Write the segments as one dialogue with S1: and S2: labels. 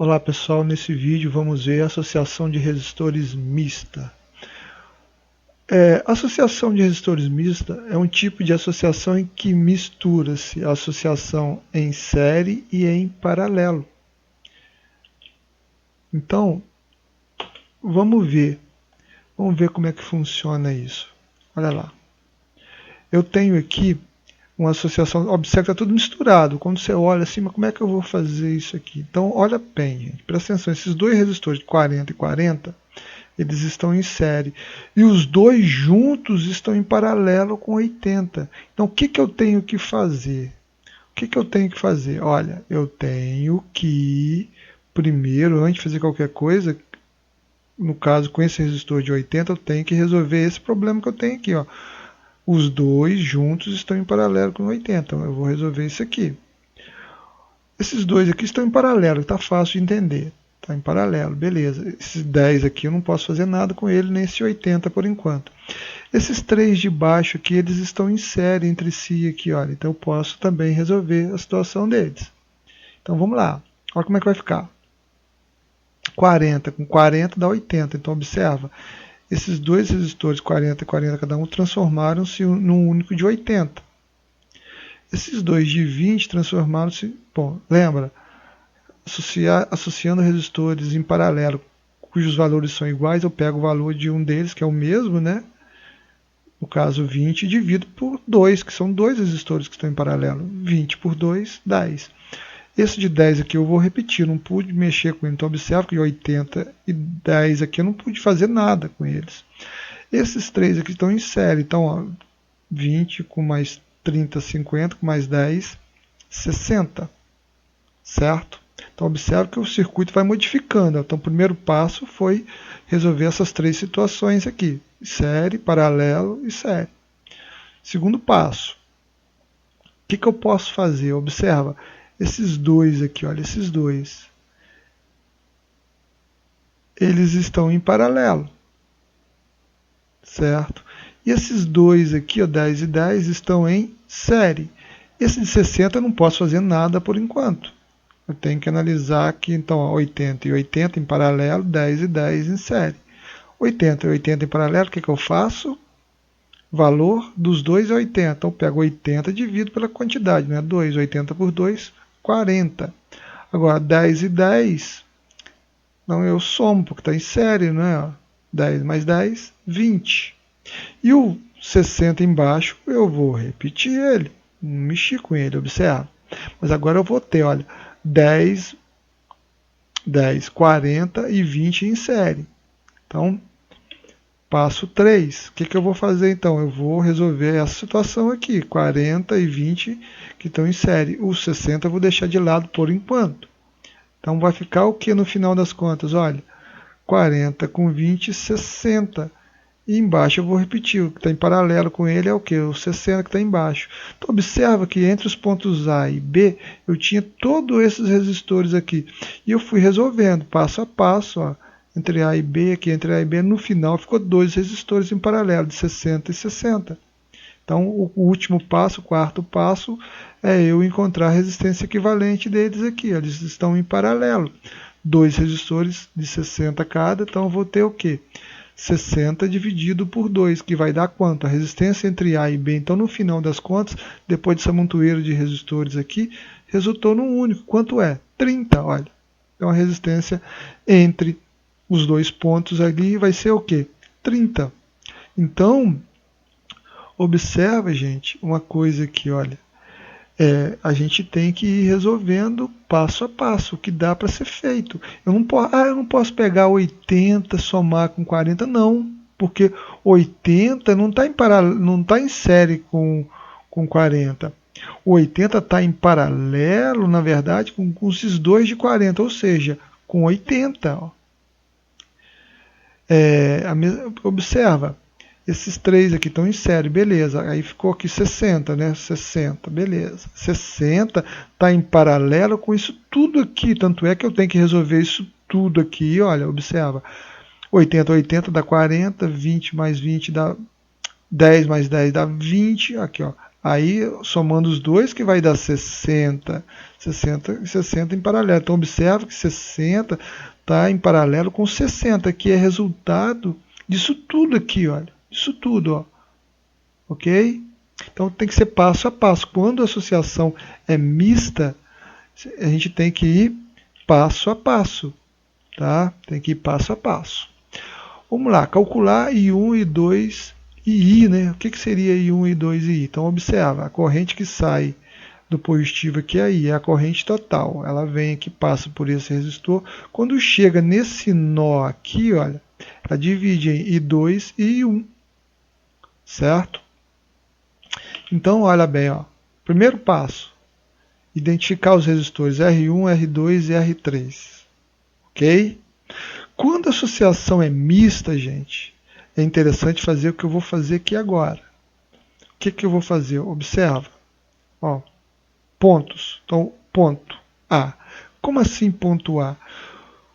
S1: Olá pessoal, nesse vídeo vamos ver a associação de resistores mista. Associação de resistores mista é um tipo de associação em que mistura-se a associação em série e em paralelo. Então, vamos ver como é que funciona isso. Olha lá. Eu tenho aqui uma associação, observe que está tudo misturado. Quando você olha assim, mas como é que eu vou fazer isso aqui? Então, olha bem, gente, presta atenção, esses dois resistores de 40 e 40, eles estão em série. E os dois juntos estão em paralelo com 80. Então, o que eu tenho que fazer? O que eu tenho que fazer? Olha, eu tenho que, primeiro, antes de fazer qualquer coisa, no caso com esse resistor de 80, eu tenho que resolver esse problema que eu tenho aqui, ó. Os dois juntos estão em paralelo com 80. Então eu vou resolver isso aqui. Esses dois aqui estão em paralelo, está fácil de entender. Está em paralelo, beleza. Esses 10 aqui eu não posso fazer nada com ele, nem esse 80 por enquanto. Esses três de baixo aqui, eles estão em série entre si aqui, olha. Então eu posso também resolver a situação deles. Então vamos lá. Olha como é que vai ficar. 40 com 40 dá 80. Então observa. Esses dois resistores 40 e 40 cada um transformaram-se num único de 80. Esses dois de 20 transformaram-se... Bom, lembra? Associando resistores em paralelo cujos valores são iguais, eu pego o valor de um deles, que é o mesmo, né? No caso 20, e divido por 2, que são dois resistores que estão em paralelo. 20 por 2, 10. Esse de 10 aqui eu vou repetir, não pude mexer com ele. Então observa que 80 e 10 aqui eu não pude fazer nada com eles. Esses três aqui estão em série. Então, ó, 20 com mais 30, 50, com mais 10, 60. Certo? Então observa que o circuito vai modificando. Então o primeiro passo foi resolver essas três situações aqui. Série, paralelo e série. Segundo passo. O que eu posso fazer? Observa. Esses dois aqui, olha, esses dois, eles estão em paralelo, certo? E esses dois aqui, ó, 10 e 10, estão em série. Esse de 60 eu não posso fazer nada por enquanto. Eu tenho que analisar aqui, então, ó, 80 e 80 em paralelo, 10 e 10 em série. 80 e 80 em paralelo, o que eu faço? Valor dos dois é 80. Então eu pego 80 e divido pela quantidade, né? 2, 80 por 2, 40. Agora 10 e 10, não, eu somo, porque está em série, né? 10 mais 10, 20. E o 60 embaixo, eu vou repetir ele, não mexi com ele, observa. Mas agora eu vou ter, olha, 10, 10, 40 e 20 em série. Então, passo 3. O que eu vou fazer então? Eu vou resolver essa situação aqui, 40 e 20 que estão em série. Os 60 eu vou deixar de lado por enquanto. Então vai ficar o que no final das contas? Olha, 40 com 20, 60. E embaixo eu vou repetir, o que está em paralelo com ele é o que? O 60 que está embaixo. Então observa que entre os pontos A e B eu tinha todos esses resistores aqui. E eu fui resolvendo passo a passo, ó, entre A e B, aqui entre A e B, no final ficou dois resistores em paralelo, de 60 e 60. Então o último passo, o quarto passo, é eu encontrar a resistência equivalente deles aqui. Eles estão em paralelo. Dois resistores de 60 cada, então eu vou ter o quê? 60 dividido por 2, que vai dar quanto? A resistência entre A e B. Então, no final das contas, depois dessa montoeira de resistores aqui, resultou num único. Quanto é? 30, olha. Então, a resistência entre os dois pontos ali vai ser o quê? 30. Então, observa, gente, uma coisa aqui, olha. A gente tem que ir resolvendo passo a passo o que dá para ser feito. Eu não posso pegar 80, somar com 40, não, porque 80 não está em série com 40. O 80 está em paralelo, na verdade, com esses dois de 40, ou seja, com 80. Ó. Observa. Esses três aqui estão em série, beleza. Aí ficou aqui 60, né? 60, beleza. 60 está em paralelo com isso tudo aqui. Tanto é que eu tenho que resolver isso tudo aqui. Olha, observa. 80, 80 dá 40, 20 mais 20 dá 10 mais 10 dá 20. Aqui, ó. Aí, somando os dois, que vai dar 60. 60 e 60 em paralelo. Então, observa que 60 está em paralelo com 60, que é resultado disso tudo aqui, olha. Isso tudo, ó. Ok? Então, tem que ser passo a passo. Quando a associação é mista, a gente tem que ir passo a passo, tá? Tem que ir passo a passo. Vamos lá, calcular I1, I2 e I, né? O que seria I1, I2 e I? Então, observa, a corrente que sai do positivo aqui é I, é a corrente total. Ela vem aqui, passa por esse resistor. Quando chega nesse nó aqui, olha, ela divide em I2 e I1, certo? Então, olha bem, ó. Primeiro passo, identificar os resistores R1, R2 e R3, ok? Quando a associação é mista, gente, é interessante fazer o que eu vou fazer aqui agora. O que eu vou fazer? Observa. Ó, pontos. Então, ponto A. Como assim ponto A?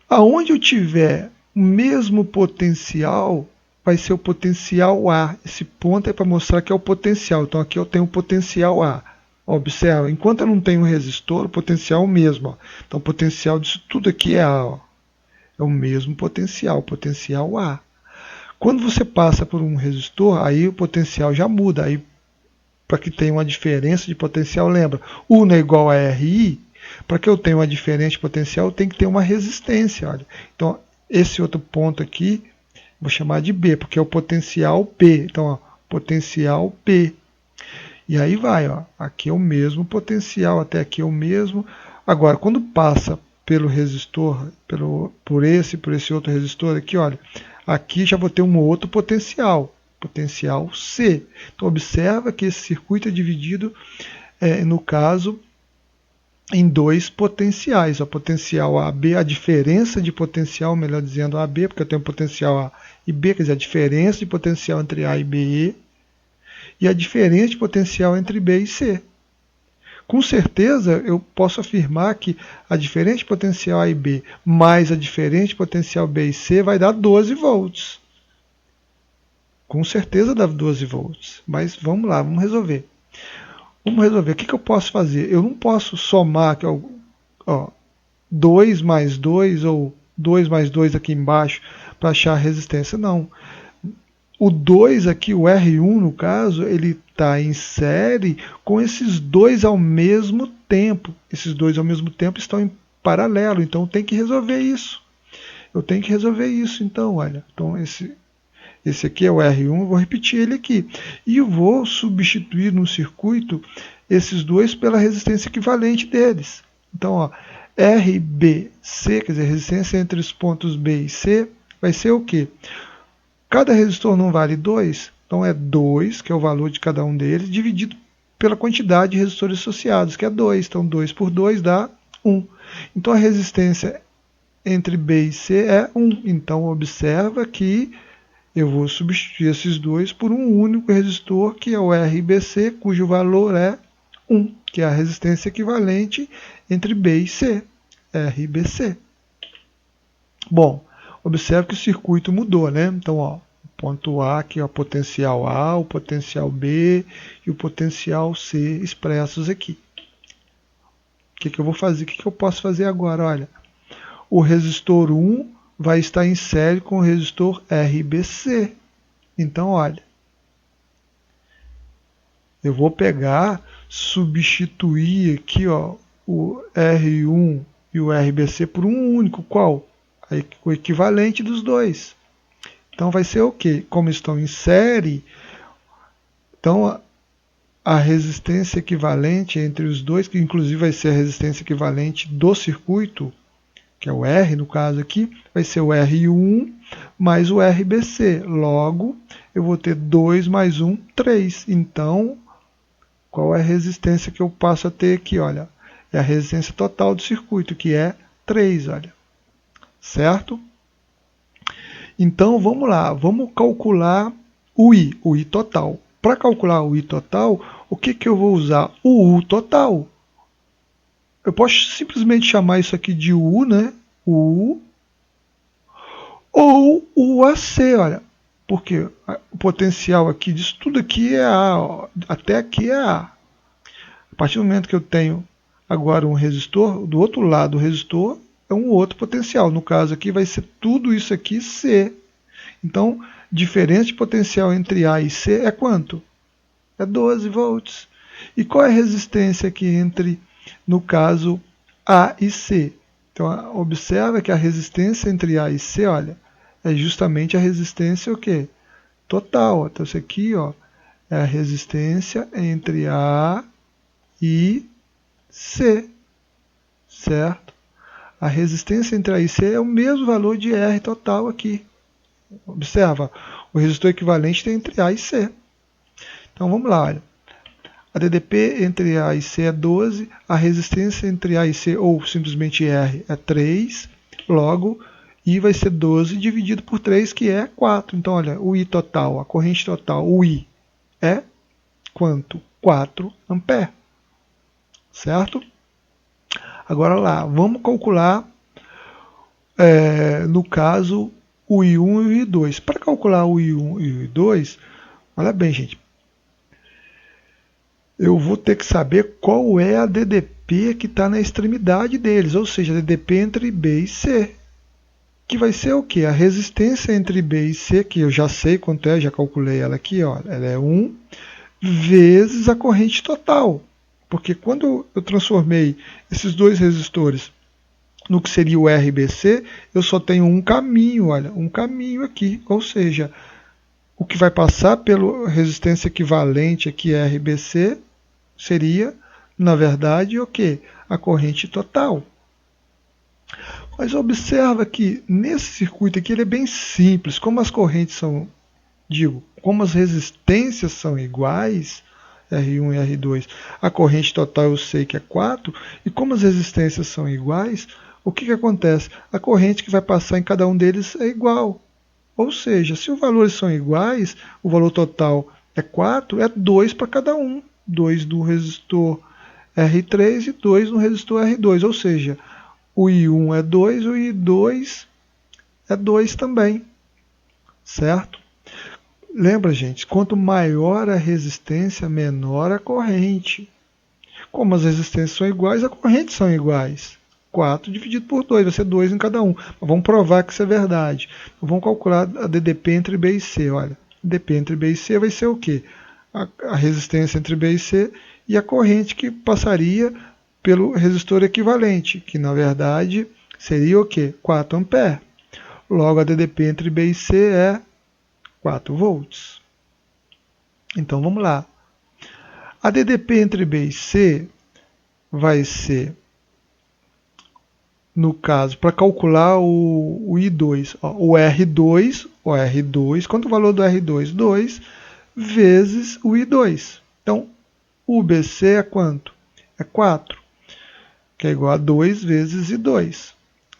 S1: Aonde eu tiver o mesmo potencial, vai ser o potencial A. Esse ponto é para mostrar que é o potencial. Então, aqui eu tenho o potencial A. Observa, enquanto eu não tenho um resistor, o potencial é o mesmo. Ó. Então, o potencial disso tudo aqui é A. Ó. É o mesmo potencial A. Quando você passa por um resistor, aí o potencial já muda. Aí, para que tenha uma diferença de potencial, lembra, U não é igual a RI, para que eu tenha uma diferença de potencial, tem que ter uma resistência. Olha. Então, esse outro ponto aqui, vou chamar de B, porque é o potencial P. Então, ó, potencial P. E aí vai, ó, aqui é o mesmo potencial, até aqui é o mesmo. Agora, quando passa pelo resistor, por esse outro resistor aqui, olha, aqui já vou ter um outro potencial C. Então, observa que esse circuito é dividido, no caso, em dois potenciais. O potencial AB, a diferença de potencial, melhor dizendo, AB, porque eu tenho potencial A e B, quer dizer, a diferença de potencial entre A e B, e a diferença de potencial entre B e C. Com certeza, eu posso afirmar que a diferença de potencial A e B mais a diferença de potencial B e C vai dar 12 volts. Com certeza dá 12 volts. Mas vamos lá, vamos resolver. Vamos resolver. O que eu posso fazer? Eu não posso somar aqui, ó, 2 mais 2 ou 2 mais 2 aqui embaixo para achar a resistência. Não. O 2 aqui, o R1 no caso, ele está em série com esses dois ao mesmo tempo. Esses dois ao mesmo tempo estão em paralelo, então tem que resolver isso. Eu tenho que resolver isso, então, olha. Então, esse aqui é o R1, eu vou repetir ele aqui. E eu vou substituir no circuito esses dois pela resistência equivalente deles. Então, ó, RBC, quer dizer, resistência entre os pontos B e C, vai ser o quê? Cada resistor não vale 2, então é 2, que é o valor de cada um deles, dividido pela quantidade de resistores associados, que é 2. Então 2 por 2 dá 1. Então a resistência entre B e C é 1. Então observa que eu vou substituir esses dois por um único resistor, que é o RBC, cujo valor é 1, que é a resistência equivalente entre B e C, RBC. Bom, observe que o circuito mudou, né? Então, ó, o ponto A, que é o potencial A, o potencial B e o potencial C expressos aqui. O que eu vou fazer? O que eu posso fazer agora? Olha, o resistor 1 vai estar em série com o resistor RBC. Então, olha, eu vou pegar, substituir aqui, ó, o R1 e o RBC por um único. Qual? O equivalente dos dois. Então vai ser o quê? Como estão em série, então a resistência equivalente entre os dois, que inclusive vai ser a resistência equivalente do circuito, que é o R no caso aqui, vai ser o R1 mais o RBC. Logo, eu vou ter 2 mais 1, 3. Então, qual é a resistência que eu passo a ter aqui? Olha, é a resistência total do circuito, que é 3, olha. Certo? Então, vamos lá. Vamos calcular o I total. Para calcular o I total, o que eu vou usar? O U total. Eu posso simplesmente chamar isso aqui de U, né? U. Ou o AC, olha. Porque o potencial aqui disso tudo aqui é A, ó, até aqui é A. A partir do momento que eu tenho agora um resistor, do outro lado do resistor é um outro potencial. No caso aqui vai ser tudo isso aqui C. Então, diferença de potencial entre A e C é quanto? É 12 volts. E qual é a resistência aqui entre, no caso, A e C? Então, observa que a resistência entre A e C, olha, é justamente a resistência o quê? Total. Então, isso aqui, ó, é a resistência entre A e C, certo? A resistência entre A e C é o mesmo valor de R total aqui. Observa, o resistor equivalente tem entre A e C. Então, vamos lá, olha. A DDP entre A e C é 12, a resistência entre A e C, ou simplesmente R, é 3, logo, I vai ser 12 dividido por 3, que é 4. Então, olha, o I total, a corrente total, o I, é quanto? 4 amperes. Certo? Agora lá, vamos calcular, no caso, o I1 e o I2. Para calcular o I1 e o I2, olha bem, gente, eu vou ter que saber qual é a DDP que está na extremidade deles, ou seja, a DDP entre B e C, que vai ser o quê? A resistência entre B e C, que eu já sei quanto é, já calculei ela aqui, ó, ela é 1 vezes a corrente total, porque quando eu transformei esses dois resistores no que seria o RBC, eu só tenho um caminho, olha, um caminho aqui, ou seja, o que vai passar pela resistência equivalente aqui, RBC, seria, na verdade, o quê? A corrente total. Mas observa que nesse circuito aqui ele é bem simples. Como as correntes são, como as resistências são iguais, R1 e R2, a corrente total eu sei que é 4, e como as resistências são iguais, o que acontece? A corrente que vai passar em cada um deles é igual. Ou seja, se os valores são iguais, o valor total é 4, é 2 para cada um. 2 do resistor R3 e 2 no resistor R2. Ou seja, o I1 é 2, o I2 é 2 também. Certo? Lembra, gente, quanto maior a resistência, menor a corrente. Como as resistências são iguais, as correntes são iguais. 4 dividido por 2, vai ser 2 em cada um. Mas vamos provar que isso é verdade. Vamos calcular a DDP entre B e C. Olha, DDP entre B e C vai ser o quê? A resistência entre B e C e a corrente que passaria pelo resistor equivalente, que na verdade seria o quê? 4 amperes. Logo, a DDP entre B e C é 4 volts. Então, vamos lá. A DDP entre B e C vai ser, no caso, para calcular o I2, ó, o R2, quanto é o valor do R2? 2 vezes o I2. Então, o BC é quanto? É 4, que é igual a 2 vezes I2.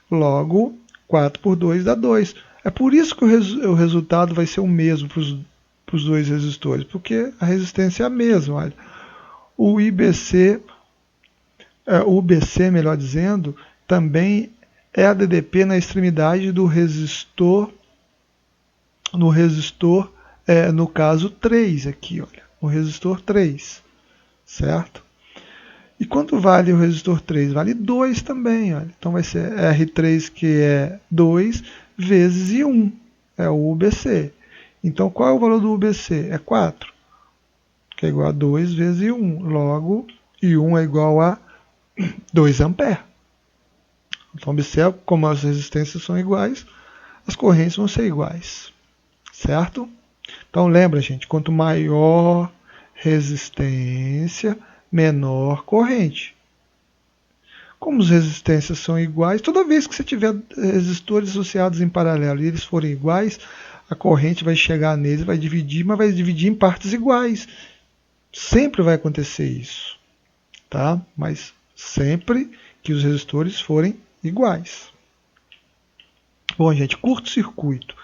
S1: Logo, 4 por 2 dá 2. É por isso que o resultado vai ser o mesmo para os dois resistores, porque a resistência é a mesma. Olha. O IBC, o BC, melhor dizendo, também é a DDP na extremidade do resistor, no caso 3 aqui, olha, o resistor 3, certo? E quanto vale o resistor 3? Vale 2 também, olha. Então vai ser R3, que é 2, vezes I1, é o UBC. Então qual é o valor do UBC? É 4, que é igual a 2 vezes I1. Logo, I1 é igual a 2 amperes. Então observa como as resistências são iguais, as correntes vão ser iguais, certo? Então lembra, gente, quanto maior resistência, menor corrente. Como as resistências são iguais, toda vez que você tiver resistores associados em paralelo e eles forem iguais, a corrente vai chegar neles, vai dividir, mas vai dividir em partes iguais. Sempre vai acontecer isso, tá? Mas sempre que os resistores forem iguais. Bom, gente, curto-circuito.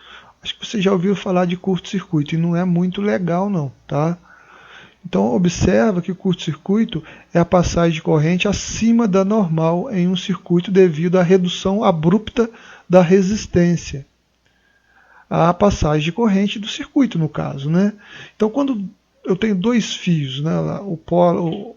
S1: Acho que você já ouviu falar de curto-circuito e não é muito legal não, tá? Então observa que o curto-circuito é a passagem de corrente acima da normal em um circuito devido à redução abrupta da resistência. a passagem de corrente do circuito, no caso, né? Então, quando eu tenho dois fios, né, o polo,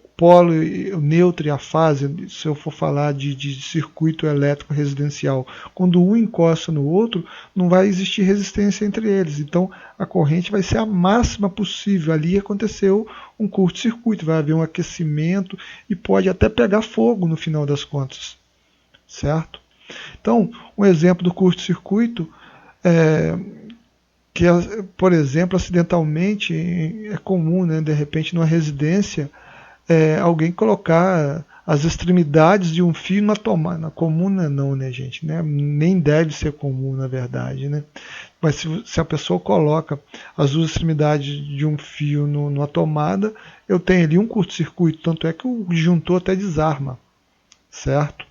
S1: o neutro e a fase, se eu for falar de circuito elétrico residencial, quando um encosta no outro, não vai existir resistência entre eles. Então, a corrente vai ser a máxima possível. Ali aconteceu um curto-circuito, vai haver um aquecimento e pode até pegar fogo no final das contas, certo? Então, um exemplo do curto-circuito é que, por exemplo, acidentalmente é comum, né, de repente, numa residência, alguém colocar as extremidades de um fio na tomada. Comum não, né, gente? Né? Nem deve ser comum, na verdade, né? Mas se a pessoa coloca as duas extremidades de um fio numa tomada, eu tenho ali um curto-circuito, tanto é que o disjuntor até desarma, certo?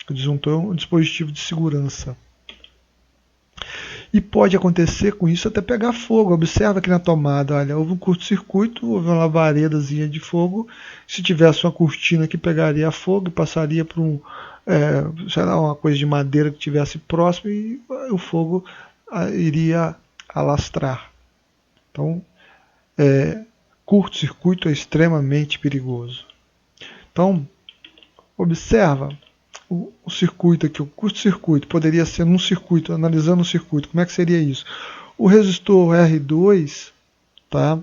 S1: O disjuntor é um dispositivo de segurança. E pode acontecer com isso até pegar fogo. Observa aqui na tomada, olha, houve um curto-circuito, houve uma lavaredazinha de fogo. Se tivesse uma cortina que pegaria fogo e passaria por sei lá, uma coisa de madeira que tivesse próximo e o fogo iria alastrar. Então, curto-circuito é extremamente perigoso. Então, observa o circuito aqui, o curto-circuito, poderia ser num circuito, analisando o circuito, como é que seria isso? O resistor R2, tá?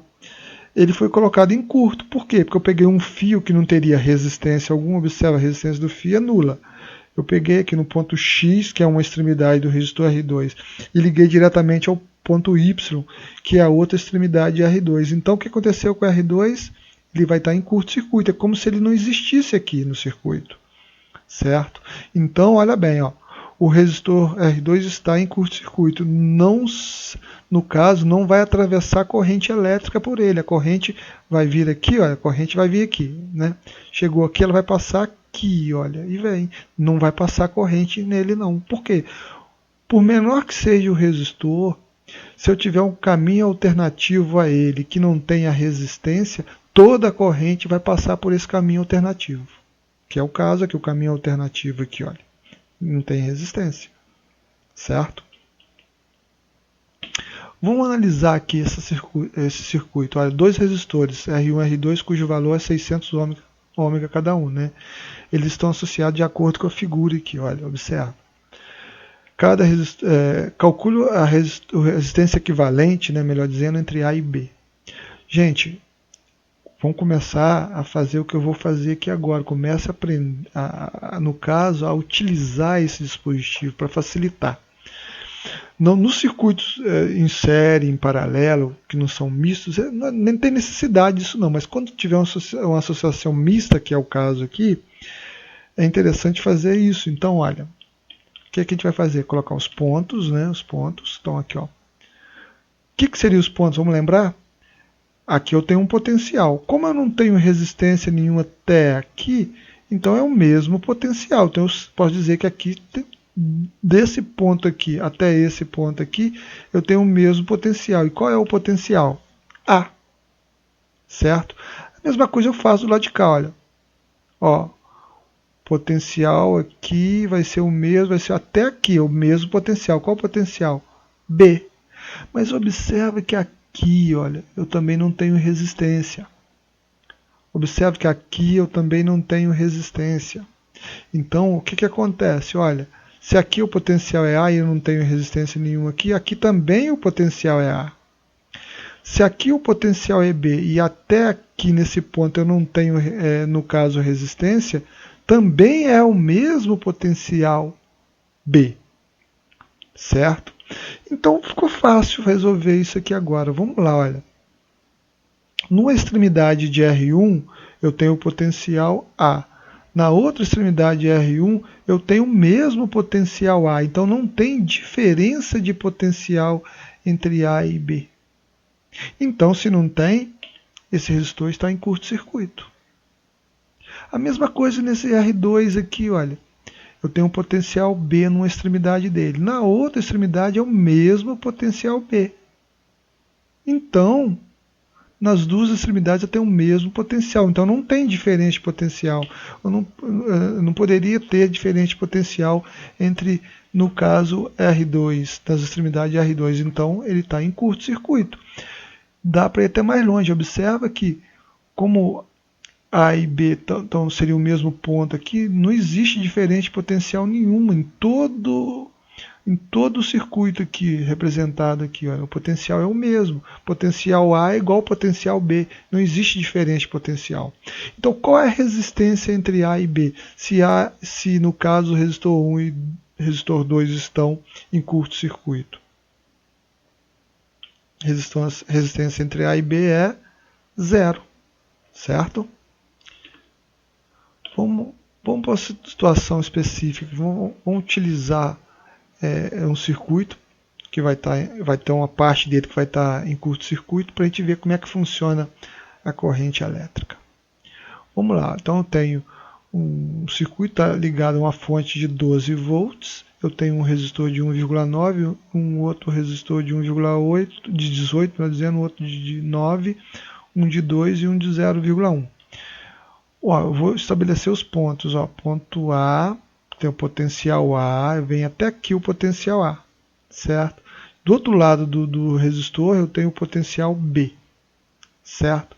S1: Ele foi colocado em curto, por quê? Porque eu peguei um fio que não teria resistência alguma, observa, a resistência do fio é nula. Eu peguei aqui no ponto X, que é uma extremidade do resistor R2, e liguei diretamente ao ponto Y, que é a outra extremidade de R2. Então o que aconteceu com o R2? Ele vai estar em curto-circuito, é como se ele não existisse aqui no circuito. Certo? Então, olha bem, ó, o resistor R2 está em curto-circuito. No caso, não vai atravessar a corrente elétrica por ele. A corrente vai vir aqui, olha, a corrente vai vir aqui, né? Chegou aqui, ela vai passar aqui, olha, e vem. Não vai passar corrente nele, não. Por quê? Por menor que seja o resistor, se eu tiver um caminho alternativo a ele que não tenha resistência, toda a corrente vai passar por esse caminho alternativo. Que é o caso aqui, o caminho alternativo aqui, olha, não tem resistência, certo? Vamos analisar aqui esse circuito. Olha, dois resistores, R1 e R2, cujo valor é 600 ômega cada um, né? Eles estão associados de acordo com a figura aqui, olha, observa. Calculo a resistência equivalente, né, melhor dizendo, entre A e B. Gente, vamos começar a fazer o que eu vou fazer aqui agora. Comece a aprender, no caso, a utilizar esse dispositivo para facilitar. Nos circuitos em série, em paralelo, que não são mistos, nem tem necessidade disso não, mas quando tiver uma associação mista, que é o caso aqui, é interessante fazer isso. Então, olha, o que a gente vai fazer? Colocar os pontos, né? Os pontos estão aqui, ó. O que seriam os pontos? Vamos lembrar? Aqui eu tenho um potencial. Como eu não tenho resistência nenhuma até aqui, então é o mesmo potencial. Então eu posso dizer que aqui, desse ponto aqui até esse ponto aqui, eu tenho o mesmo potencial. E qual é o potencial? A. Certo? A mesma coisa eu faço do lado de cá, olha. Ó, potencial aqui vai ser o mesmo, vai ser até aqui, o mesmo potencial. Qual o potencial? B. Mas observe que aqui, olha, eu também não tenho resistência. Observe que aqui eu também não tenho resistência. Então, o que acontece? Olha, se aqui o potencial é A e eu não tenho resistência nenhuma aqui, aqui também o potencial é A. Se aqui o potencial é B e até aqui nesse ponto eu não tenho, no caso, resistência, também é o mesmo potencial B. Certo? Então ficou fácil resolver isso aqui agora. Vamos lá, olha. Numa extremidade de R1 eu tenho o potencial A. Na outra extremidade de R1 eu tenho o mesmo potencial A. Então não tem diferença de potencial entre A e B. Então, se não tem, esse resistor está em curto-circuito. A mesma coisa nesse R2 aqui, olha. Eu tenho um potencial B numa extremidade dele. Na outra extremidade é o mesmo potencial B. Então, nas duas extremidades eu tenho o mesmo potencial, então não tem diferente potencial. Eu não poderia ter diferente potencial entre, no caso, R2, das extremidades R2, então ele está em curto-circuito. Dá para ir até mais longe, observa que como A e B então seria o mesmo ponto aqui, não existe diferente potencial nenhuma em todo o circuito aqui representado aqui, olha, o potencial é o mesmo. Potencial A é igual ao potencial B, não existe diferente potencial. Então qual é a resistência entre A e B? Se no caso o resistor 1 e resistor 2 estão em curto-circuito. Resistência entre A e B é 0, certo? Vamos para uma situação específica, vamos utilizar um circuito que vai ter uma parte dele que vai estar em curto-circuito para a gente ver como é que funciona a corrente elétrica. Vamos lá, então eu tenho um circuito ligado a uma fonte de 12 volts, eu tenho um resistor de 1,9, um outro resistor de 1,8, de 18, melhor dizendo, outro de 9, um de 2 e um de 0,1. Eu vou estabelecer os pontos. Ponto A tem o potencial A, vem até aqui o potencial A, certo? Do outro lado do resistor eu tenho o potencial B, certo?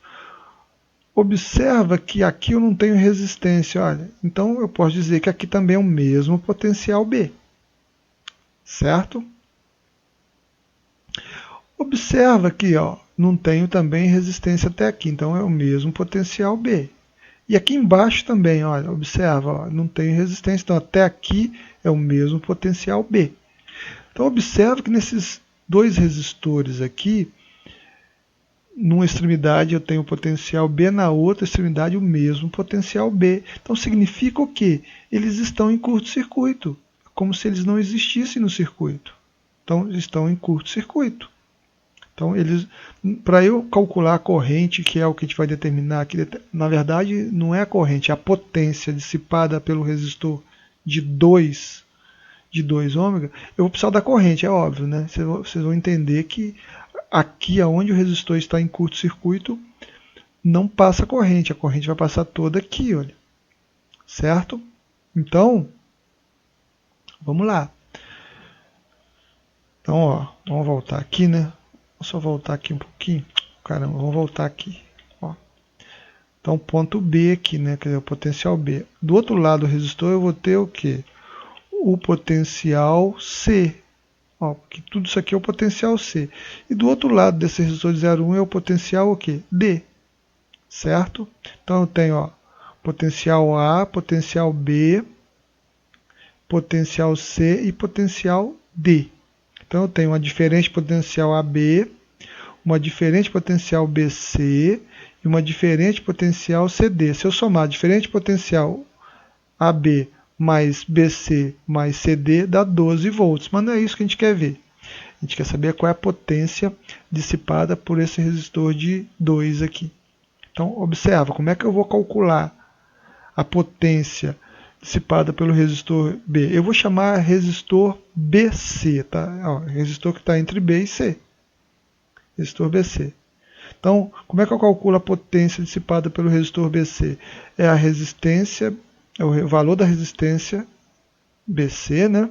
S1: Observa que aqui eu não tenho resistência, olha. Então eu posso dizer que aqui também é o mesmo potencial B, certo? Observa que não tenho também resistência até aqui, então é o mesmo potencial B. E aqui embaixo também, olha, observa, não tem resistência, então até aqui é o mesmo potencial B. Então observa que nesses dois resistores aqui, numa extremidade eu tenho o potencial B, na outra extremidade o mesmo potencial B. Então significa o quê? Eles estão em curto-circuito, como se eles não existissem no circuito. Então estão em curto-circuito. Então, para eu calcular a corrente, que é o que a gente vai determinar aqui, na verdade não é a corrente, é a potência dissipada pelo resistor de 2 ômega, eu vou precisar da corrente, é óbvio, né? Vocês vão entender que aqui onde o resistor está em curto-circuito, não passa corrente, a corrente vai passar toda aqui, olha. Certo? Então, vamos lá. Então, vamos voltar aqui, né? Vou só voltar aqui um pouquinho. Caramba, vamos voltar aqui. Então, ponto B aqui, né? Quer dizer, o potencial B. Do outro lado do resistor eu vou ter o quê? O potencial C. Porque tudo isso aqui é o potencial C. E do outro lado desse resistor de 0,1 é o potencial o quê? D. Certo? Então eu tenho potencial A, potencial B, potencial C e potencial D. Então eu tenho uma diferente potencial AB, uma diferente potencial BC e uma diferente potencial CD. Se eu somar a diferente potencial AB mais BC mais CD, dá 12 volts. Mas não é isso que a gente quer ver. A gente quer saber qual é a potência dissipada por esse resistor de 2 aqui. Então observa, como é que eu vou calcular a potência dissipada pelo resistor B? Eu vou chamar resistor BC, tá? Resistor que está entre B e C. Resistor BC. Então, como é que eu calculo a potência dissipada pelo resistor BC? É a resistência, é o valor da resistência BC, né?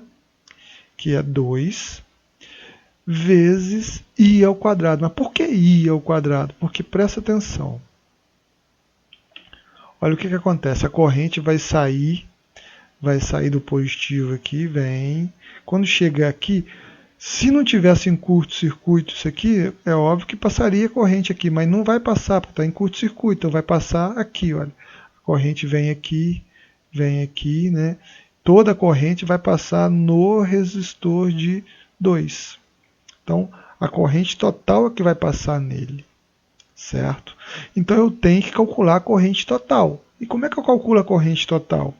S1: Que é 2, vezes I ao quadrado. Mas por que I ao quadrado? Porque presta atenção. Olha o que acontece. A corrente vai sair do positivo aqui, vem. Quando chegar aqui, se não tivesse em curto-circuito isso aqui, é óbvio que passaria corrente aqui, mas não vai passar, porque está em curto-circuito, então vai passar aqui, olha. A corrente vem aqui, né? Toda a corrente vai passar no resistor de 2. Então, a corrente total é que vai passar nele, certo? Então eu tenho que calcular a corrente total. E como é que eu calculo a corrente total?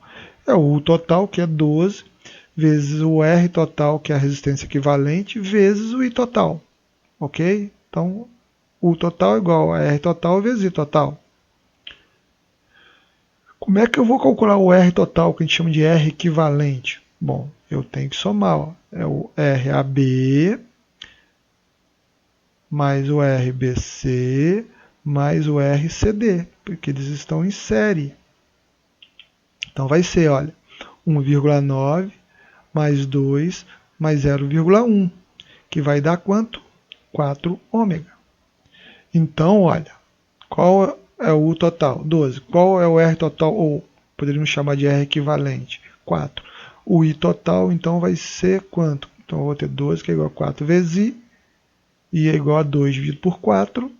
S1: É o U total, que é 12, vezes o R total, que é a resistência equivalente, vezes o I total. Ok? Então, U total é igual a R total vezes I total. Como é que eu vou calcular o R total, que a gente chama de R equivalente? Bom, eu tenho que somar. É o RAB mais o RBC mais o RCD, porque eles estão em série. Então vai ser, olha, 1,9 mais 2 mais 0,1, que vai dar quanto? 4 ômega. Então, olha, qual é o U total? 12. Qual é o R total? Ou poderíamos chamar de R equivalente? 4. O I total, então, vai ser quanto? Então, eu vou ter 12, que é igual a 4 vezes I é igual a 2 dividido por 4,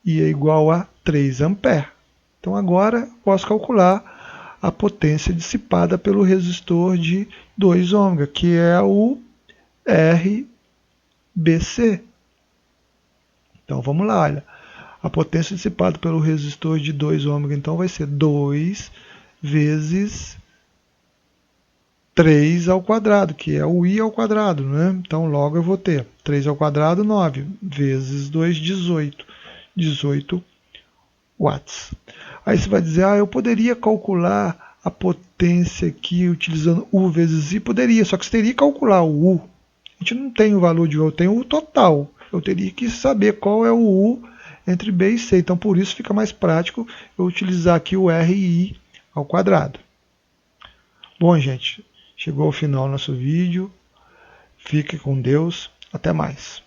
S1: I é igual a 3 ampere. Então, agora, posso calcular a potência dissipada pelo resistor de 2 ômega, que é o RBC. Então, vamos lá, olha. A potência dissipada pelo resistor de 2 ômega, então, vai ser 2 vezes 3 ao quadrado, que é o I ao quadrado, né? Então, logo eu vou ter 3 ao quadrado, 9, vezes 2, 18. 18 watts. Aí você vai dizer, eu poderia calcular a potência aqui utilizando U vezes I? Poderia, só que você teria que calcular o U. A gente não tem o valor de U, eu tenho o total. Eu teria que saber qual é o U entre B e C. Então, por isso fica mais prático eu utilizar aqui o RI ao quadrado. Bom, gente, chegou ao final do nosso vídeo. Fique com Deus. Até mais.